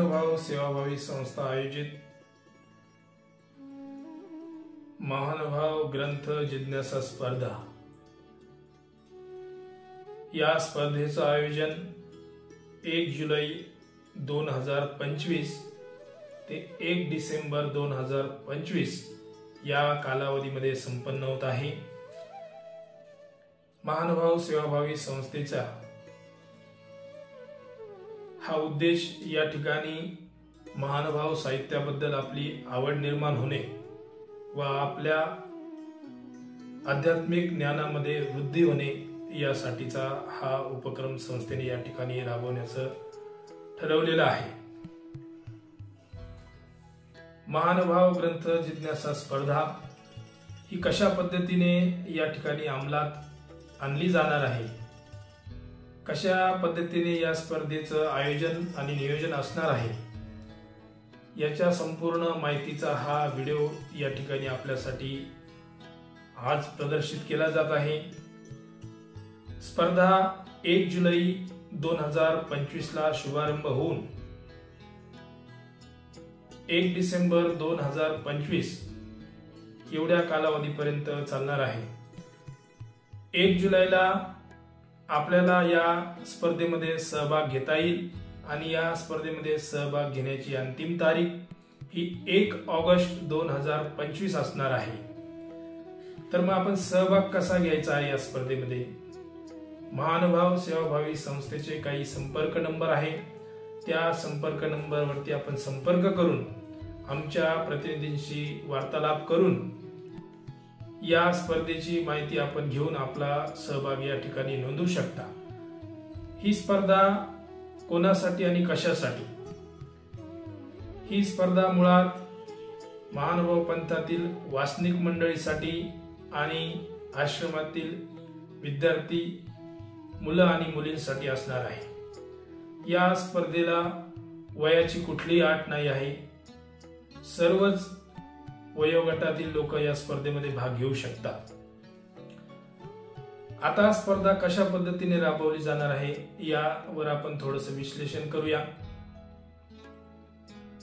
महानुभाव सेवाभावी संस्था आयोजित महानुभाव ग्रंथ जिज्ञासा स्पर्धा या स्पर्धेचं आयोजन 1 जुलै 2025 ते 1 डिसेंबर 2025 या कालावधीमध्ये संपन्न होत आहे। महानुभाव सेवाभावी संस्थेचा हा उद्देश या ठिकाणी महानुभाव साहित्याबद्दल आपली आवड निर्माण होणे व आपल्या आध्यात्मिक ज्ञानामध्ये वृद्धी होणे यासाठीचा हा उपक्रम संस्थेने या ठिकाणी राबवण्याचं ठरवलेलं आहे। महानुभाव ग्रंथ जिज्ञासा स्पर्धा ही कशा पद्धतीने या ठिकाणी अंमलात आणली जाणार आहे, कशा पद्धतीने या स्पर्धेचं आयोजन आणि नियोजन असणार आहे, याच्या संपूर्ण माहितीचा हा व्हिडिओ या ठिकाणी आपल्यासाठी आज प्रदर्शित केला जात आहे। स्पर्धा 1 जुलै 2025 ला शुभारंभ होऊन 1 डिसेंबर 2025 एवढ्या कालावधीपर्यंत चालणार आहे। 1 जुलैला आपल्याला या स्पर्धेमध्ये सहभाग घेता येईल आणि या स्पर्धेमध्ये सहभाग घेण्याची अंतिम तारीख ही 1 ऑगस्ट 2025 असणार आहे। तर मग आपण सहभाग कसा घ्यायचा आहे या स्पर्धेमध्ये? महानुभाव सेवाभावी संस्थेचे काही संपर्क नंबर आहे, त्या संपर्क नंबरवरती आपण संपर्क करून आमच्या प्रतिनिधींशी वार्तालाप करून या स्पर्धेची माहिती आपण घेऊन आपला सहभाग या ठिकाणी नोंदवू शकता। ही स्पर्धा कोणासाठी आणि कशासाठी? ही स्पर्धा मुळात महानुभाव पंथातील वासनिक मंडळीसाठी आणि आश्रमातील विद्यार्थी मुलं आणि मुलींसाठी असणार आहे। या स्पर्धेला वयाची कुठलीही अट नाही आहे, सर्वच वयोगटातील लोक या स्पर्धेमध्ये भाग घेऊ शकतात। आता स्पर्धा कशा पद्धतीने राबवली जाणार आहे यावर आपण थोडंसं विश्लेषण करूया।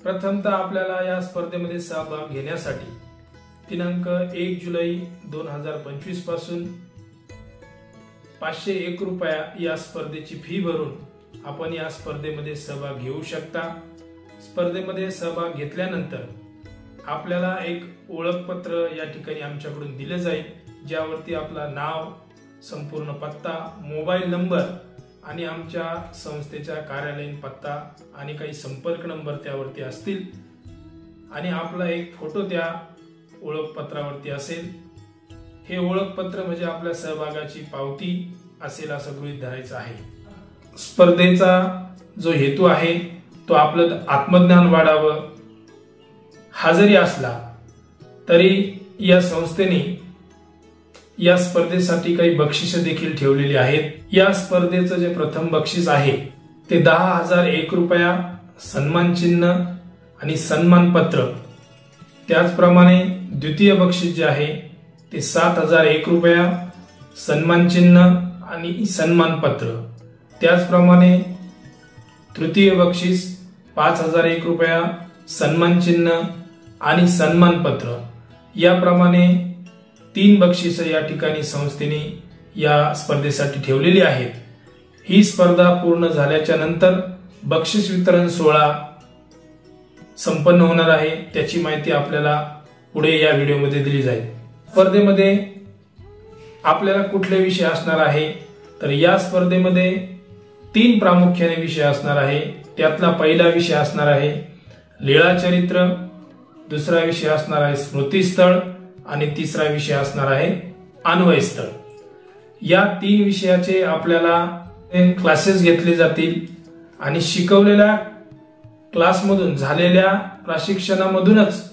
प्रथमतः आपल्याला या स्पर्धेमध्ये सहभाग घेण्यासाठी दिनांक 1 जुलै 2025 पासून 501 रुपया या स्पर्धेची फी भरून आपण या स्पर्धेमध्ये सहभाग घेऊ शकता। स्पर्धेमध्ये सहभाग घेतल्यानंतर आपल्याला एक ओळखपत्र या ठिकाणी आमच्याकडून दिले जाईल, ज्यावरती आपला नाव, संपूर्ण पत्ता, मोबाईल नंबर आणि आमच्या संस्थेचा कार्यालयीन पत्ता आणि काही संपर्क नंबर त्यावरती असतील आणि आपला एक फोटो त्या ओळखपत्रावरती असेल। हे ओळखपत्र म्हणजे आपल्या सहभागाची पावती असेल असं गृहीत धरायचं आहे। स्पर्धेचा जो हेतू आहे तो आपलं आत्मज्ञान वाढावं हा जरी असला तरी या संस्थेने या स्पर्धेसाठी काही बक्षिसे देखील ठेवलेली आहेत। या स्पर्धेचं जे प्रथम बक्षीस आहे ते 10,001 रुपया, सन्मान चिन्ह आणि सन्मान पत्र। त्याचप्रमाणे द्वितीय बक्षीस जे आहे ते 7,001 रुपया, सन्मान चिन्ह आणि सन्मान पत्र। त्याचप्रमाणे तृतीय बक्षीस 5,001 रुपया, सन्मान चिन्ह आणि सन्मान पत्र। याप्रमाणे 3 बक्षिस या ठिकाणी संस्थेने या स्पर्धेसाठी ठेवलेली आहेत। ही स्पर्धा पूर्ण झाल्याच्या नंतर बक्षीस वितरण सोहळा संपन्न होणार आहे, त्याची माहिती आपल्याला पुढे या व्हिडिओमध्ये दिली जाईल। स्पर्धेमध्ये आपल्याला कुठले विषय असणार आहे तर या स्पर्धेमध्ये 3 प्रामुख्याने विषय असणार आहे। त्यातला पहिला विषय असणार आहे लीळाचरित्र, दुसरा विषय असणार आहे स्मृतीस्थळ आणि तिसरा विषय असणार आहे अन्वयस्थळ। या 3 विषयाचे आपल्याला क्लासेस घेतले जातील आणि शिकवलेल्या क्लासमधून झालेल्या प्रशिक्षणामधूनच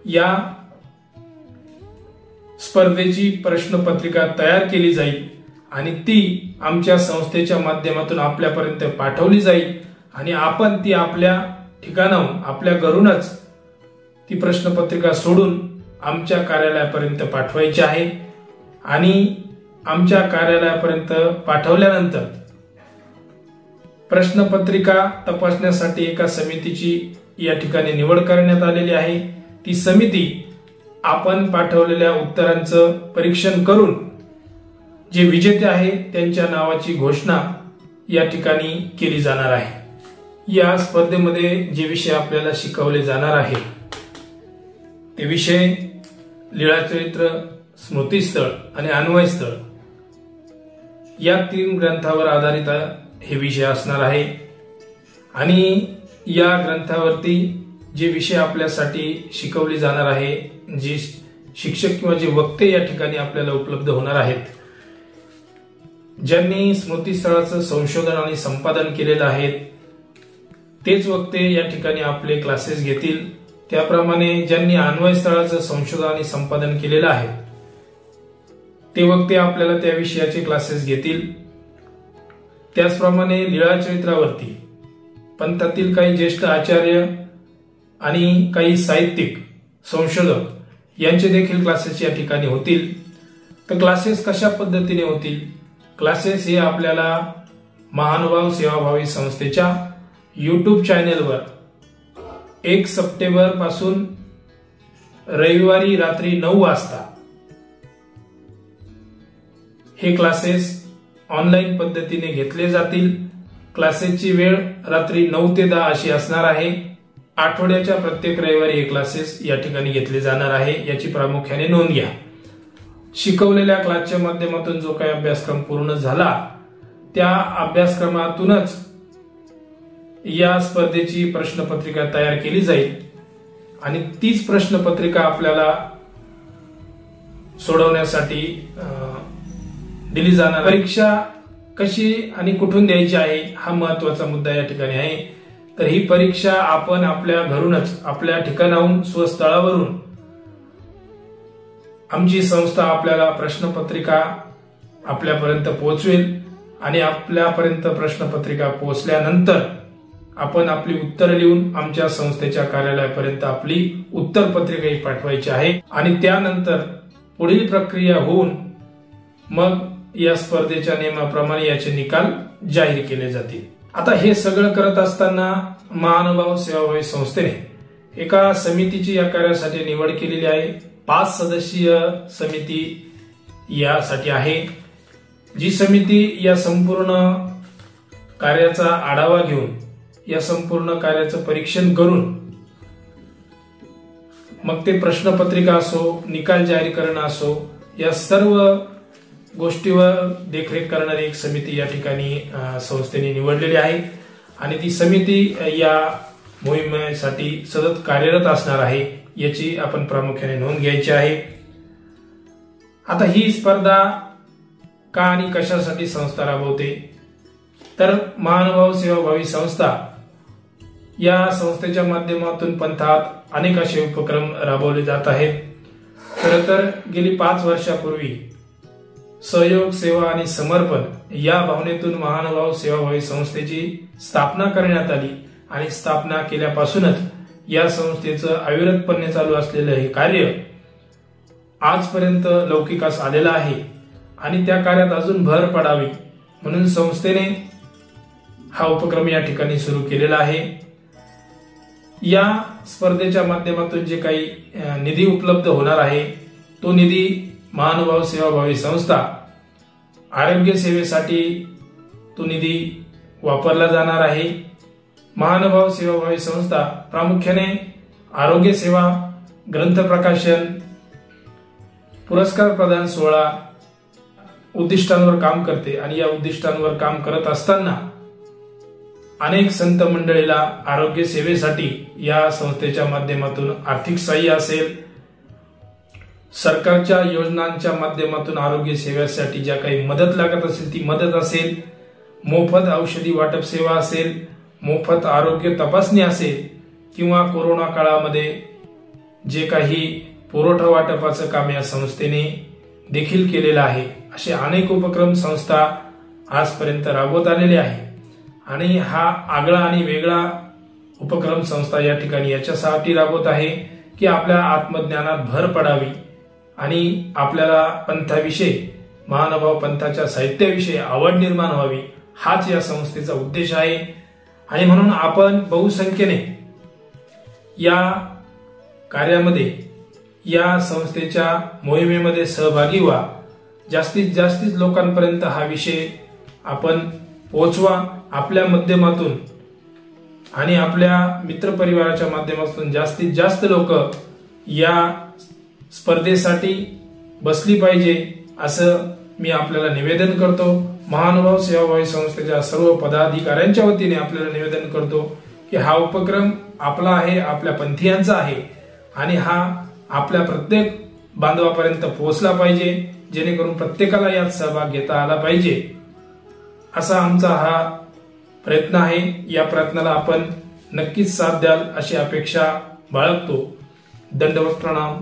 या स्पर्धेची प्रश्नपत्रिका तयार केली जाईल आणि ती आमच्या संस्थेच्या माध्यमातून आपल्यापर्यंत पाठवली जाईल आणि आपण ती आपल्या ठिकाणाहून, आपल्या घरूनच ती प्रश्नपत्रिका सोडून आमच्या कार्यालयापर्यंत पाठवायची आहे आणि आमच्या कार्यालयापर्यंत पाठवल्यानंतर प्रश्नपत्रिका तपासण्यासाठी एका समितीची या ठिकाणी निवड करण्यात आलेली आहे। ती समिती आपण पाठवलेल्या उत्तरांचं परीक्षण करून जे विजेते आहे त्यांच्या नावाची घोषणा या ठिकाणी केली जाणार आहे। या स्पर्धेमध्ये जे विषय आपल्याला शिकवले जाणार आहे ते विषय लीळाचरित्र, स्मृतिस्थळ आणि अन्वयस्थळ या 3 ग्रंथावर आधारित हे विषय असणार आहे। आणि या ग्रंथावरती जे विषय आपल्यासाठी शिकवले जाणार आहे, जे शिक्षक किंवा जे वक्ते या ठिकाणी आपल्याला उपलब्ध होणार आहेत, ज्यांनी स्मृतिस्थळाचं संशोधन आणि संपादन केलेलं आहे तेच वक्ते या ठिकाणी आपले क्लासेस घेतील। त्याप्रमाणे ज्यांनी अन्वयस्थळाचं संशोधन आणि संपादन केलेलं आहे ते वक्ते आपल्याला त्या विषयाचे क्लासेस घेतील। त्याचप्रमाणे लीळाचरित्रावरती पंथातील काही ज्येष्ठ आचार्य आणि काही साहित्यिक संशोधक यांचे देखील क्लासेस या ठिकाणी होतील। तर क्लासेस कशा पद्धतीने होतील? क्लासेस हे आपल्याला महानुभाव सेवाभावी संस्थेच्या YouTube चॅनेलवर 1 सप्टेंबर पासून रविवारी रात्री 9 वाजता हे क्लासेस ऑनलाईन पद्धतीने घेतले जातील। क्लासेसची वेळ रात्री 9 ते 10 अशी असणार आहे। आठवड्याच्या प्रत्येक रविवारी हे क्लासेस या ठिकाणी घेतले जाणार आहे, याची प्रामुख्याने नोंद घ्या। शिकवलेल्या क्लासच्या माध्यमातून जो काही अभ्यासक्रम पूर्ण झाला त्या अभ्यासक्रमातूनच या स्पर्धेची प्रश्नपत्रिका तयार केली जाईल आणि तीच प्रश्नपत्रिका आपल्याला सोडवण्यासाठी दिली जाणार। परीक्षा कशी आणि कुठून द्यायची आहे हा महत्वाचा मुद्दा या ठिकाणी आहे। तर ही परीक्षा आपण आपल्या घरूनच, आपल्या ठिकाणाहून, स्वस्थळावरून आमची संस्था आपल्याला प्रश्नपत्रिका आपल्यापर्यंत पोहोचवेल आणि आपल्यापर्यंत प्रश्नपत्रिका पोहोचल्यानंतर आपण आपली उत्तरं लिहून आमच्या संस्थेच्या कार्यालयापर्यंत आपली उत्तरपत्रिका पाठवायची आहे आणि त्यानंतर पुढील प्रक्रिया होऊन मग या स्पर्धेच्या नियमाप्रमाणे याचे निकाल जाहीर केले जातील। आता हे सगळं करत असताना महानुभाव सेवाभावी संस्थेने एका समितीची या कार्यासाठी निवड केलेली आहे। 5 सदस्यीय समिती यासाठी आहे। जी समिती या संपूर्ण कार्याचा आढावा घेऊन, या संपूर्ण कार्याचं परीक्षण करून मग ते प्रश्नपत्रिका असो, निकाल जाहीर करणं असो, या सर्व गोष्टीवर देखरेख करणारी एक समिती या ठिकाणी संस्थेने निवडलेली आहे आणि ती समिती या मोहिमेसाठी सतत कार्यरत असणार आहे, याची आपण प्रामुख्याने नोंद घ्यायची आहे। आता ही स्पर्धा का आणि कशासाठी संस्था राबवते? तर महानुभाव सेवाभावी संस्था या संस्थेच्या माध्यमातून पंथात अनेक असे उपक्रम राबवले जात आहेत। खरं तर गेली 5 वर्षापूर्वी सहयोग, सेवा आणि समर्पण या भावनेतून महानुभाव सेवाभावी संस्थेची स्थापना करण्यात आली आणि स्थापना केल्यापासूनच या संस्थेचं अविरतपणे चालू असलेलं हे कार्य आजपर्यंत लौकिकास आलेलं आहे आणि त्या कार्यात अजून भर पडावी म्हणून संस्थेने हा उपक्रम या ठिकाणी सुरू केलेला आहे। या स्पर्धेच्या माध्यमातून जे काही निधी उपलब्ध होणार आहे तो निधी महानुभाव सेवाभावी संस्था आरोग्य सेवेसाठी तो निधी वापरला जाणार आहे। महानुभाव सेवाभावी संस्था प्रामुख्याने आरोग्य सेवा, ग्रंथ प्रकाशन, पुरस्कार प्रदान सोहळा उद्दिष्टांवर काम करते आणि या उद्दिष्टांवर काम करत असताना अनेक संत मंडळीला आरोग्य सेवेसाठी या संस्थेच्या माध्यमातून आर्थिक सहाय्य असेल, सरकारच्या योजनांच्या माध्यमातून आरोग्य सेवेसाठी ज्या काही मदत लागत असेल ती मदत असेल, मोफत औषधी वाटप सेवा असेल, मोफत आरोग्य तपासणी असेल किंवा कोरोना काळामध्ये जे काही पुरवठा वाटपाचं काम या संस्थेने देखील केलेलं आहे, असे अनेक उपक्रम संस्था आजपर्यंत राबवत आलेले आहे आणि हा आगळा आणि वेगळा उपक्रम संस्था या ठिकाणी याच्यासाठी राबवत आहे की आपल्या आत्मज्ञानात भर पडावी आणि आपल्याला पंथाविषयी, महानुभाव पंथाच्या साहित्याविषयी आवड निर्माण व्हावी हाच या संस्थेचा उद्देश आहे आणि म्हणून आपण बहुसंख्येने या कार्यामध्ये या संस्थेच्या मोहिमेमध्ये सहभागी व्हा। जास्तीत जास्त लोकांपर्यंत हा विषय आपण पोहोचवा। आपल्या माध्यमातून आणि आपल्या मित्रपरिवाराच्या माध्यमातून जास्तीत जास्त लोक या स्पर्धेसाठी बसली पाहिजे असं मी आपल्याला निवेदन करतो। महानुभाव सेवाभावी संस्थेच्या सर्व पदाधिकाऱ्यांच्या वतीने आपल्याला निवेदन करतो की हा उपक्रम आपला आहे, आपल्या पंथीयांचा आहे आणि हा आपल्या प्रत्येक बांधवापर्यंत पोहोचला पाहिजे, जेणेकरून प्रत्येकाला यात सहभाग घेता आला पाहिजे असा आमचा हा प्रयत्न आहे। या प्रयत्नाला आपण नक्कीच साथ द्याल अशी अपेक्षा बाळगतो। दंडवत प्रणाम।